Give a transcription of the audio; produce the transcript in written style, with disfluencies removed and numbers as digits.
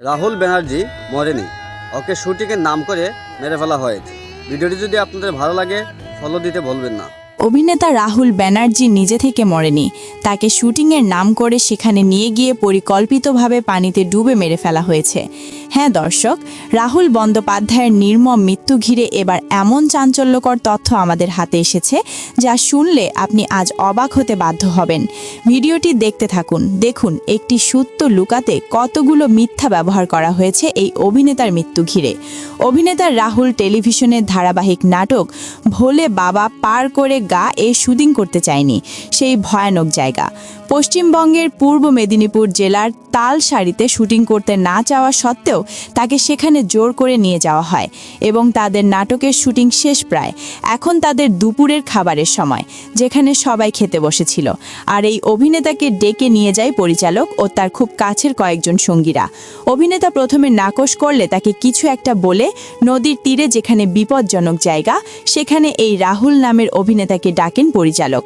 রাহুল ব্যানার্জি মরেনি, ওকে শুটিংয়ের নাম করে মেরে ফেলা হয়েছে। ভিডিওটি যদি আপনাদের ভালো লাগে ফলো দিতে ভুলবেন না। অভিনেতা রাহুল ব্যানার্জি নিজে থেকে মরেনি, তাকে শুটিংয়ের নাম করে সেখানে নিয়ে গিয়ে পরিকল্পিতভাবে পানিতে ডুবে মেরে ফেলা হয়েছে। হ্যাঁ দর্শক, রাহুল বন্দ্যোপাধ্যায়ের নির্মম মৃত্যু ঘিরে এবার এমন চাঞ্চল্যকর তথ্য আমাদের হাতে এসেছে যা শুনলে আপনি আজ অবাক হতে বাধ্য হবেন। ভিডিওটি দেখতে থাকুন, দেখুন একটি সত্য লুকাতে কতগুলো মিথ্যা ব্যবহার করা হয়েছে এই অভিনেতার মৃত্যু ঘিরে। অভিনেতা রাহুল টেলিভিশনের ধারাবাহিক নাটক ভোলে বাবা পার করে গা শুটিং করতে চায়নি সেই ভয়ানক জায়গা। পশ্চিমবঙ্গের পূর্ব মেদিনীপুর জেলার তালসারিতে শুটিং করতে না চাওয়া সত্ত্বেও তাকে সেখানে জোর করে নিয়ে যাওয়া হয় এবং তাদের নাটকের শুটিং শেষ প্রায়। এখন তাদের দুপুরের খাবারের সময়, যেখানে সবাই খেতে বসেছিল, আর এই অভিনেতাকে ডেকে নিয়ে যায় পরিচালক ও তার খুব কাছের কয়েকজন সঙ্গীরা। অভিনেতা প্রথমে নাকচ করলে তাকে কিছু একটা বলে নদীর তীরে, যেখানে বিপজ্জনক জায়গা, সেখানে এই রাহুল নামের অভিনেতাকে ডাকেন পরিচালক।